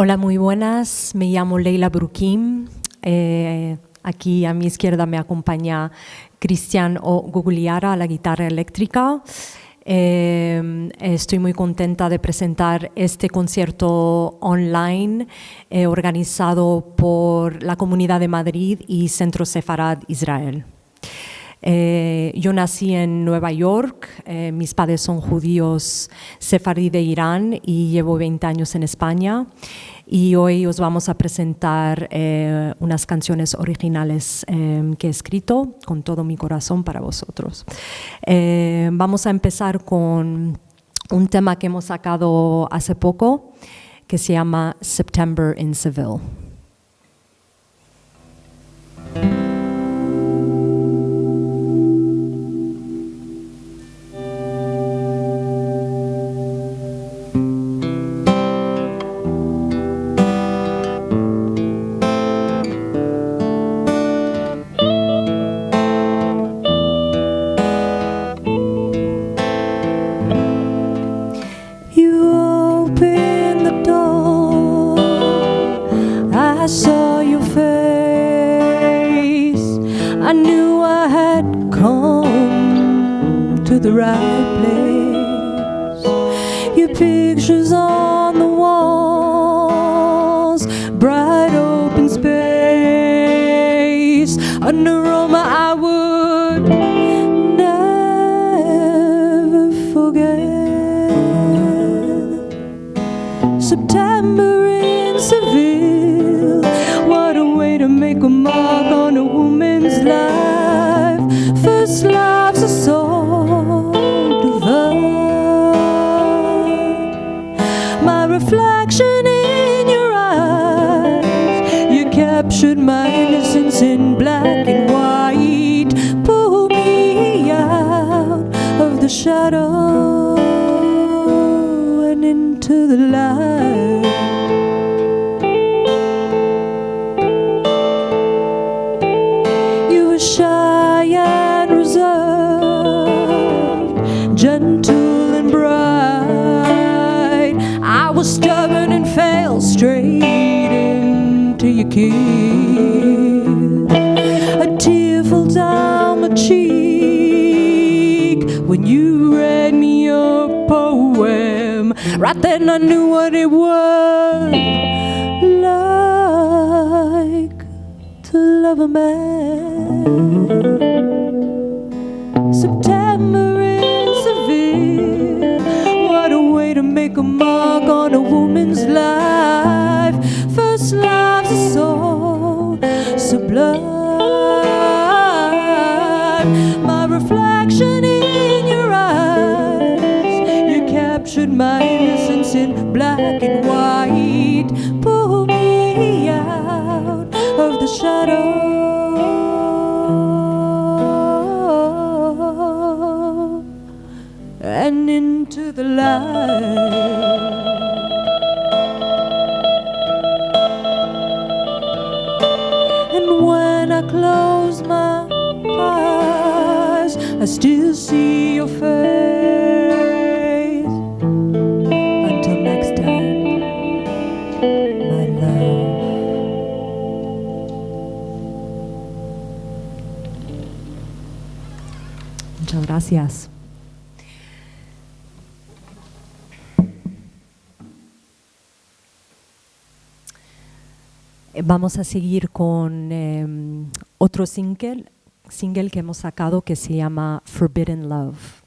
Hola, muy buenas. Me llamo Leila Brukim. Aquí a mi izquierda me acompaña Cristian Gugliara a la guitarra eléctrica. Estoy muy contenta de presentar este concierto online organizado por la Comunidad de Madrid y Centro Sefarad Israel. Yo nací en Nueva York, mis padres son judíos sefarí de Irán y llevo 20 años en España, y hoy os vamos a presentar unas canciones originales que he escrito con todo mi corazón para vosotros. Vamos a empezar con un tema que hemos sacado hace poco que se llama September in Seville. The right place. Your pictures on the walls, bright open space, an aroma I would never forget. September in Seville, what a way to make a mark on a woman's life. First love's a soul. Reflection in your eyes, you captured my innocence in black and white. Pull me out of the shadow and into the light. You were shy and reserved, gentle and bright. I was stubborn and fell straight into your kiss. A tear fell down my cheek when you read me your poem. Right then I knew what it was like to love a man. September in Seville, what a way to make a mark on a woman's life. First love's a soul sublime. My reflection in your eyes, you captured my innocence in black and white. Pull me out of the shadow and into the light. And when I close my eyes, I still see your face. Until next time, my love. Muchas gracias. Vamos a seguir con otro single que hemos sacado que se llama Forbidden Love.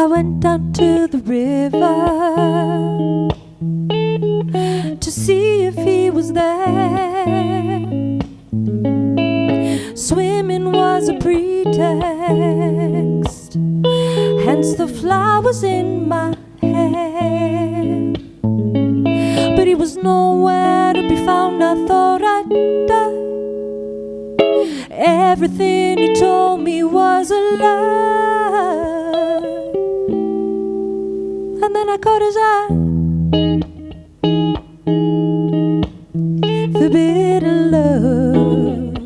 I went down to the river to see if he was there. Swimming was a pretext, hence the flowers in my hair. But he was nowhere to be found. I thought I'd die everything he told me was a lie. And then I caught his eye. Forbidden love.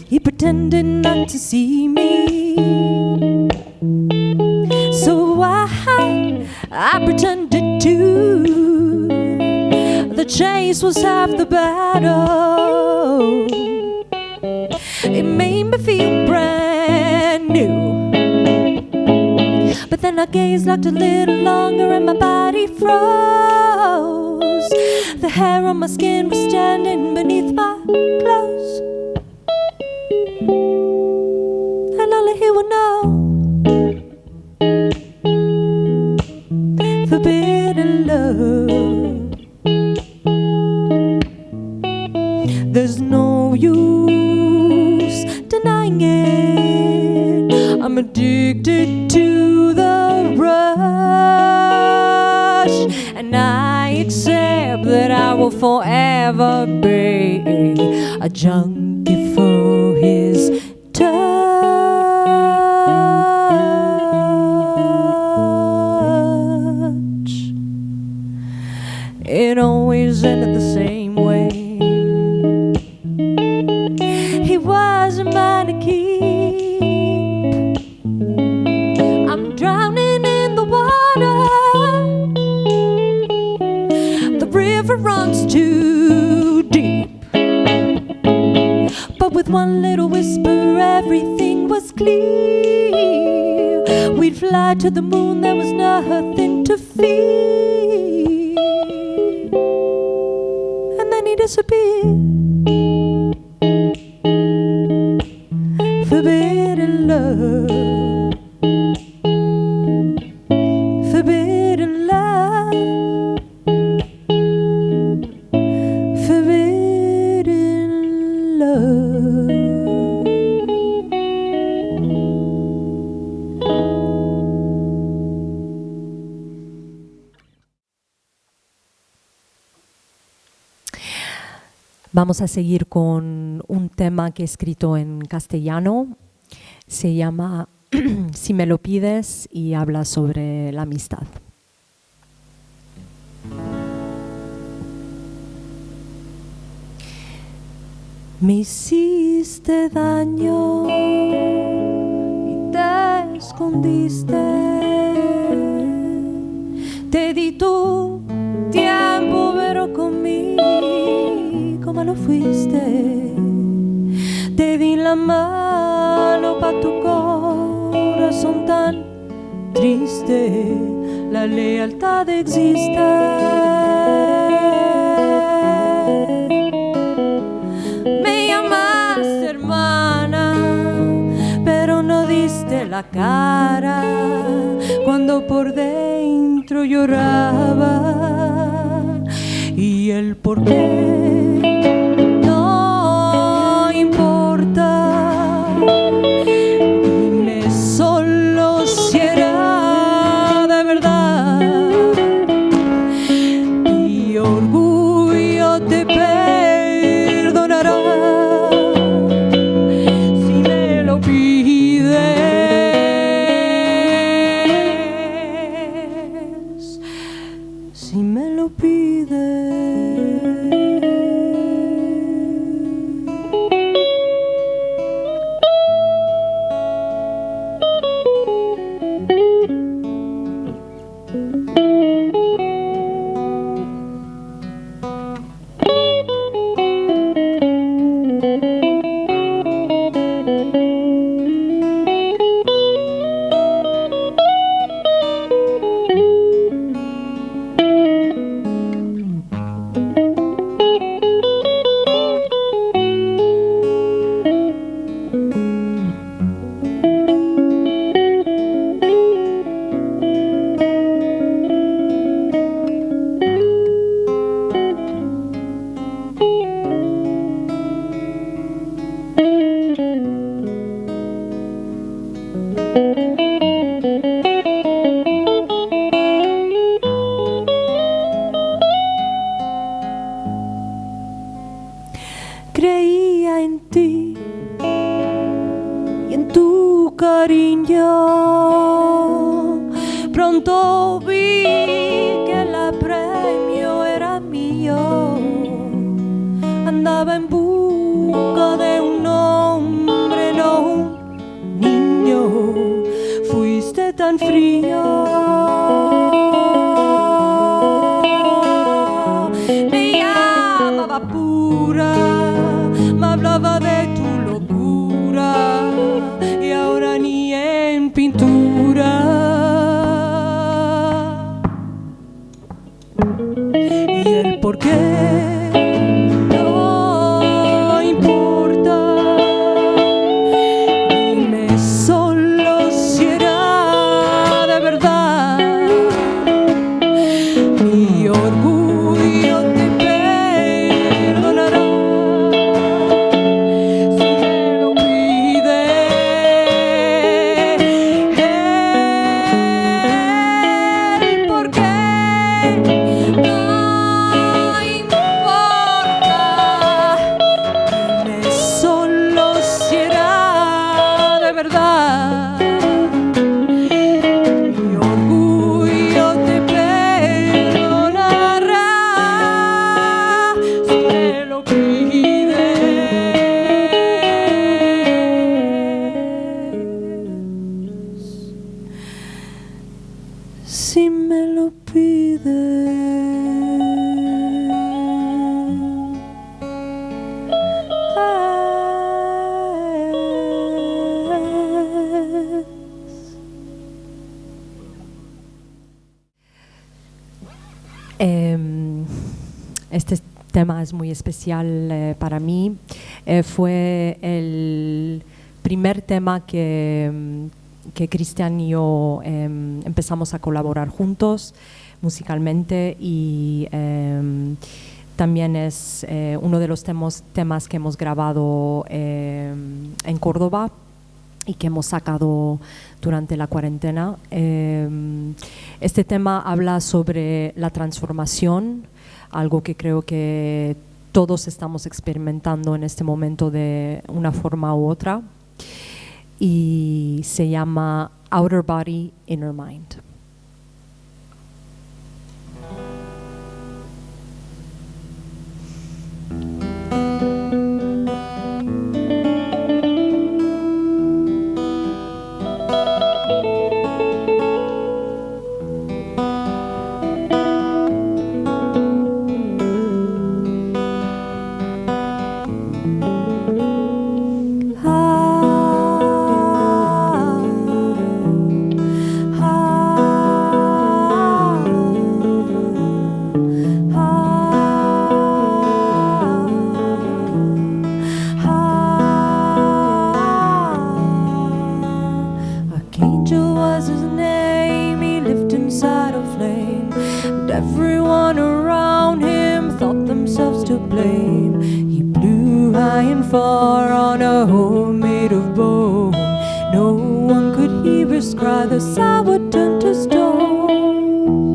He pretended not to see me, so I pretended to. The chase was half the battle. It made me feel brand new. But then our gaze locked a little longer and my body froze. The hair on my skin was standing beneath my clothes, and only he would know. Forbidden love. There's no use denying it. I'm addicted to the rush, and I accept that I will forever be a junkie for his touch. It always ended the same way. He wasn't mine to keep. I'm drowning in the water. The river runs too deep. But with one little whisper, everything was clear. We'd fly to the moon, there was nothing to fear. And then he disappeared. Forbidden love. Forbidden love. Forbidden love. Vamos a seguir con un tema que he escrito en castellano. Se llama Si me lo pides y habla sobre la amistad. Me hiciste daño y te escondiste. Te di tu tiempo, pero conmigo no fuiste. Te di la mano pa' tu corazón tan triste. La lealtad existe. Me llamaste hermana, pero no diste la cara cuando por dentro lloraba. Y el porqué no importa. Dime solo si era de verdad. Y orgullo te perdonará si me lo pides. Si me lo pides. creía en ti y en tu cariño. Pronto vi que el premio era mío. Andaba en busca de un hombre, no un niño. Fuiste tan frío. Me llamaba pura, me hablaba de tu locura y ahora ni en pintura. Y el por qué no importa. Dime solo si era de verdad. Mi orgullo te perdonará si me lo pides. El por qué no importa. Dime solo si era de verdad. Mi orgullo te perdonará si me lo pides. Si me lo pides. Este tema es muy especial para mí. Fue el primer tema que Cristian y yo empezamos a colaborar juntos musicalmente y también es uno de los temas que hemos grabado en Córdoba y que hemos sacado durante la cuarentena. Este tema habla sobre la transformación, algo que creo que todos estamos experimentando en este momento de una forma u otra, y se llama Outer Body, Inner Mind. Archangel was his name, he lived inside a flame, and everyone around him thought themselves to blame. He blew high and far on a horn made of bone. No one could hear his cry, the sour turned to stone.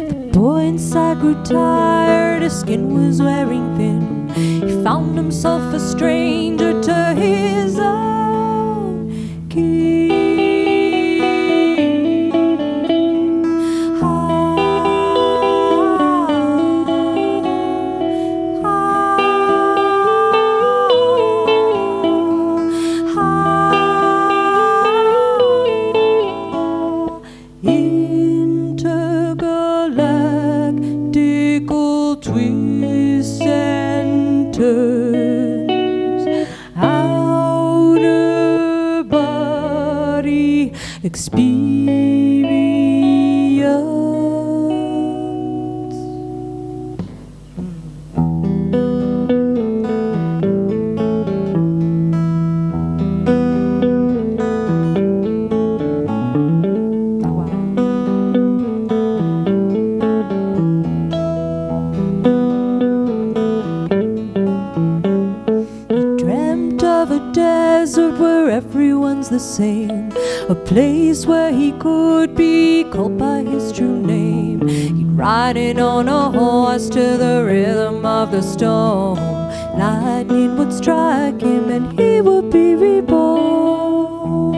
The boy inside grew tired, his skin was wearing thin. He found himself a stranger to his own king. Intergalactical twists and turns. Out he could be called by his true name. He'd ride in on a horse to the rhythm of the storm. Lightning would strike him and he would be reborn.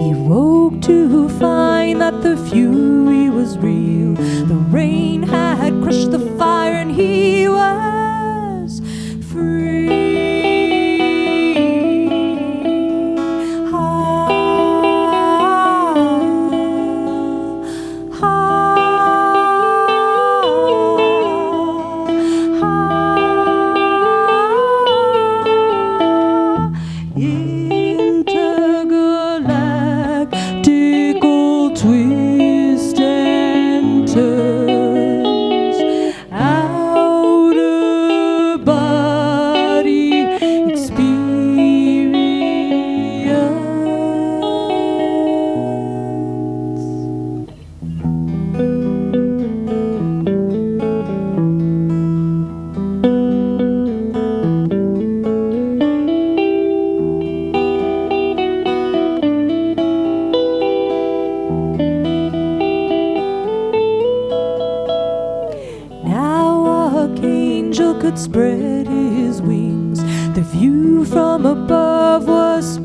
He woke to find that the fury was real. The rain had crushed the fire and he was free. Intergalactical twist and turns, outer body experience. Now Archangel could spread his wings. The view from above was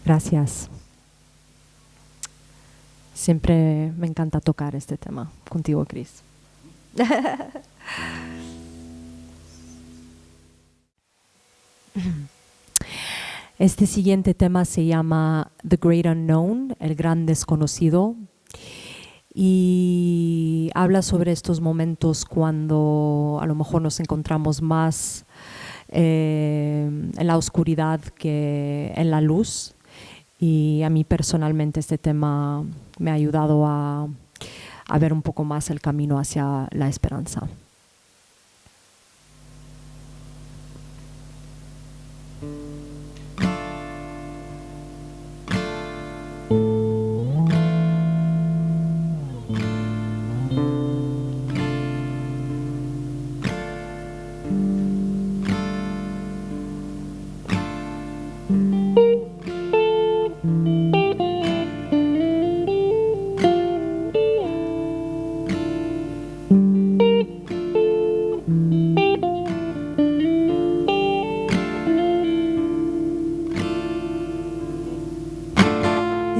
Gracias. Siempre me encanta tocar este tema contigo, Chris. Este siguiente tema se llama The Great Unknown, el gran desconocido, y habla sobre estos momentos cuando a lo mejor nos encontramos más en la oscuridad que en la luz. Y a mí personalmente este tema me ha ayudado a ver un poco más el camino hacia la esperanza.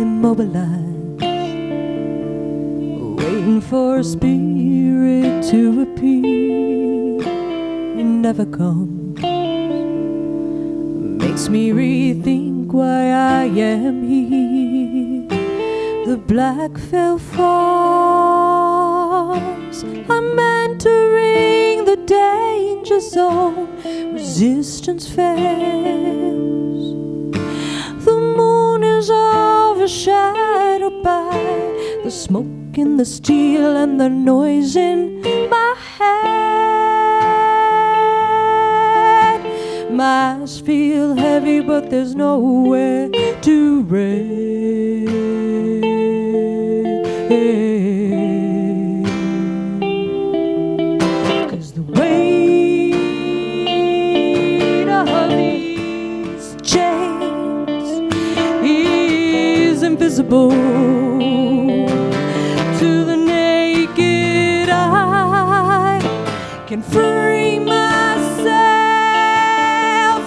immobilized, waiting for a spirit to appear. It never comes, makes me rethink why I am here. The black veil falls, I'm entering the danger zone. Resistance fails, the moon is overshadowed by the smoke in the steel and the noise in my head. My eyes feel heavy, but there's nowhere to rest. 'Cause the weight of these chains is invisible to the naked eye. Can free myself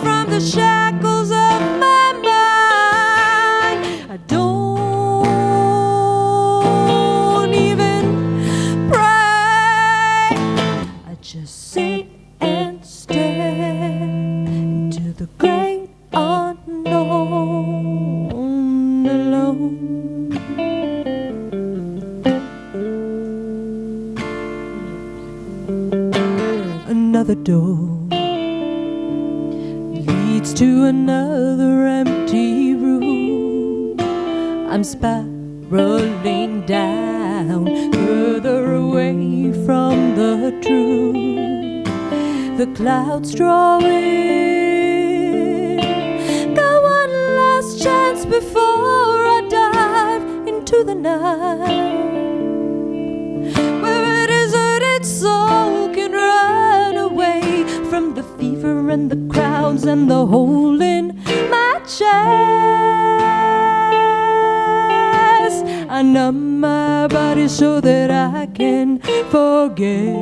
from the shackles of my mind. I don't even pray, I just sit and stare into the great unknown alone. to another empty room. I'm spiraling down, further away from the truth. The clouds draw in. Got one last chance before I dive into the night, where a deserted soul can run away from the fever and the crowds and the hole in my chest. I numb my body so that I can forget.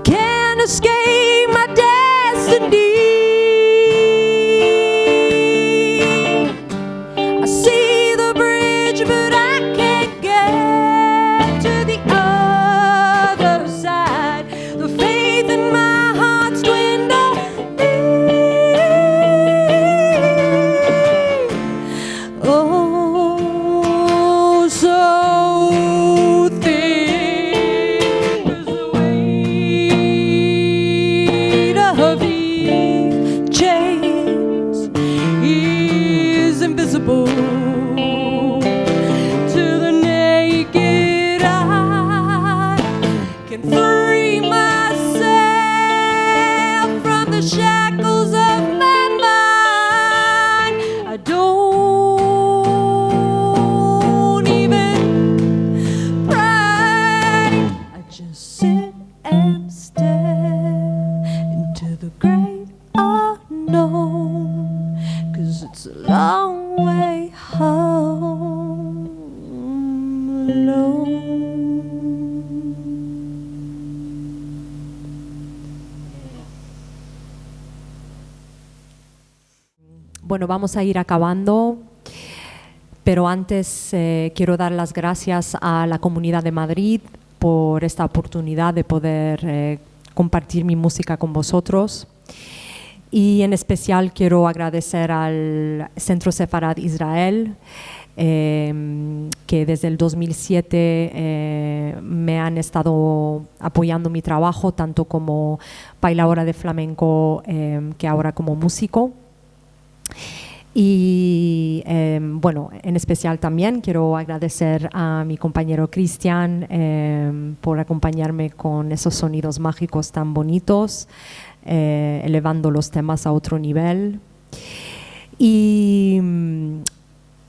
Can't escape my destiny. I see the bridge, but I can't get to the other side. The faith in my heart's dwindling. Oh, so thin is the weight of these chains is invisible to the naked eye. Can free myself from the shackles of my mind. I don't even pray. I just sit and stare into the great unknown, 'cause it's a long way home alone. Bueno, vamos a ir acabando, pero antes quiero dar las gracias a la Comunidad de Madrid por esta oportunidad de poder compartir mi música con vosotros. Y en especial quiero agradecer al Centro Sefarad Israel, que desde el 2007 me han estado apoyando mi trabajo, tanto como bailadora de flamenco que ahora como músico. Y bueno, en especial también quiero agradecer a mi compañero Cristian por acompañarme con esos sonidos mágicos tan bonitos, elevando los temas a otro nivel. Y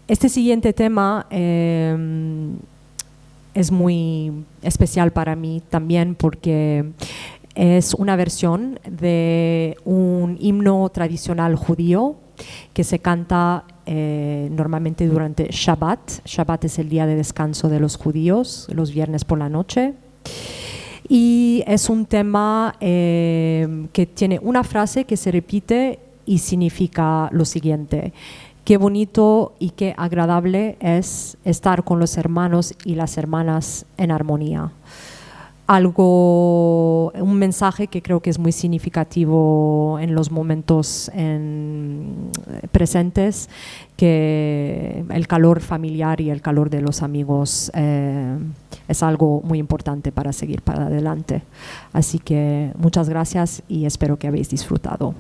este siguiente tema es muy especial para mí también porque es una versión de un himno tradicional judío que se canta normalmente durante Shabbat. Shabbat es el día de descanso de los judíos, los viernes por la noche. Y es un tema que tiene una frase que se repite y significa lo siguiente: qué bonito y qué agradable es estar con los hermanos y las hermanas en armonía. Un mensaje que creo que es muy significativo en los momentos presentes, que el calor familiar y el calor de los amigos es algo muy importante para seguir para adelante. Así que muchas gracias y espero que habéis disfrutado.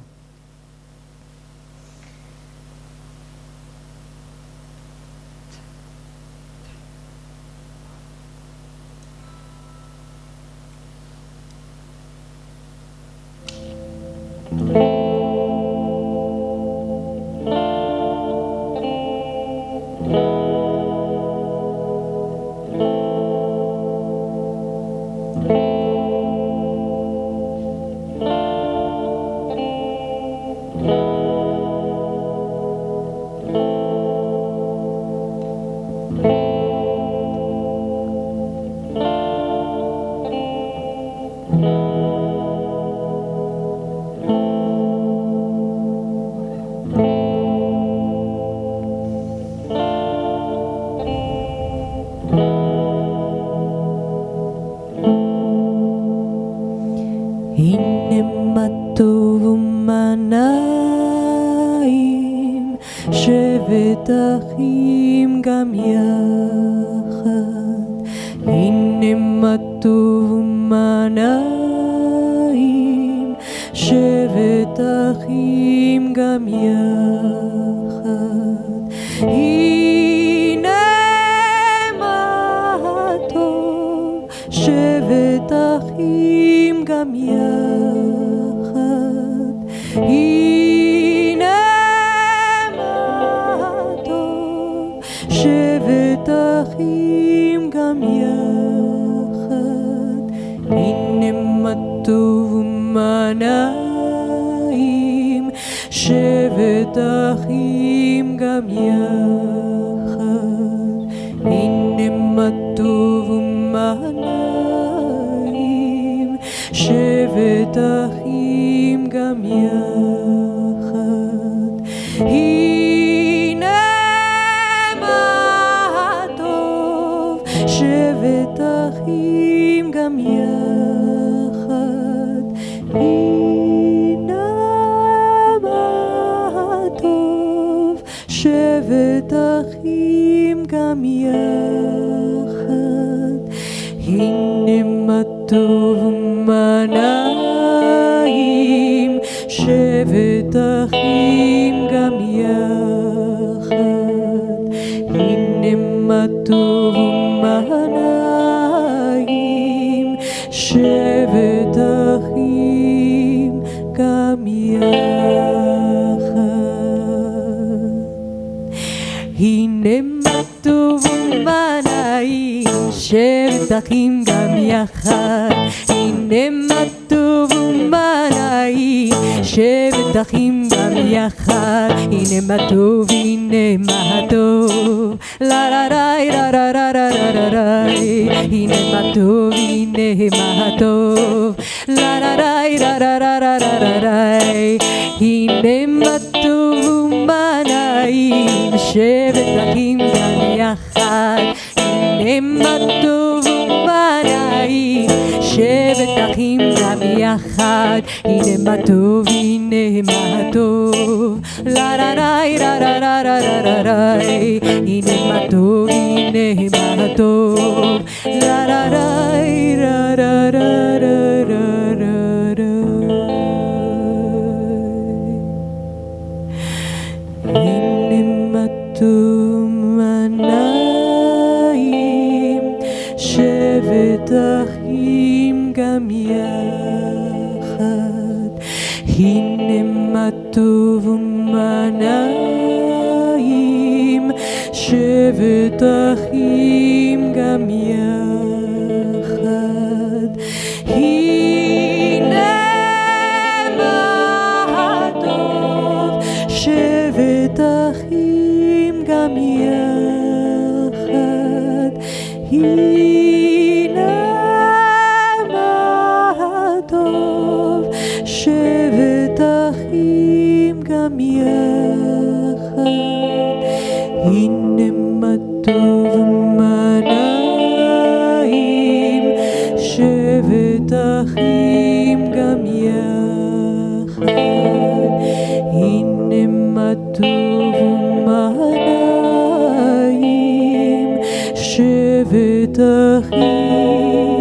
שבת אחים גם יחד. הנה הנה מה טוב ומה נעים, שבת אחים גם יחד. הנה מה טוב, שבת אחים גם יחד. הנה מה טוב, שבת אחים גם יחד. הנה מה טוב ומה נעים, שבת אחים גם יחד. הנה מה טוב ומה נעים, שבת אחים גם יחד. הנה מה טוב, שבת אחים גם יחד. הנה מה טוב, שבת אחים גם יחד. הנה מה טוב ומה נעים, שבת אחים גם יחד. הנה מה טוב ומה נעים, שבת אחים גם יחד. הנה מה טוב ומה נעים, שבת אחים גם יחד. הנה מה טוב ומה נעים, שבת אחים גם יחד. הנה מה טוב, הנה מה טוב, לה לה לה לה לה לה לה לה לה. הנה מה טוב, הנה מה טוב, לה לה לה לה לה לה לה לה לה. הנה מה טוב ומה נעים, שבת אחים גם יחד. הנה מה טוב ומה נעים, שבת אחים גם יחד. הנה מה טוב, הנה מה טוב, לה לה לה לה לה לה לה לה לה. הנה מה טוב, הנה מה טוב, לה לה לה לה לה לה לה לה. הנה מה טוב ומה נעים, שבת אחים גם יחד. הנה מה טוב ומה נעים, שבת אחים גם יחד. הנה מה טוב, שבת אחים גם יחד. הנה מה טוב, שבת אחים גם יחד. הנה מה טוב ומה נעים, שבת אחים גם יחד. הנה מה טוב ומה נעים, שבת אחים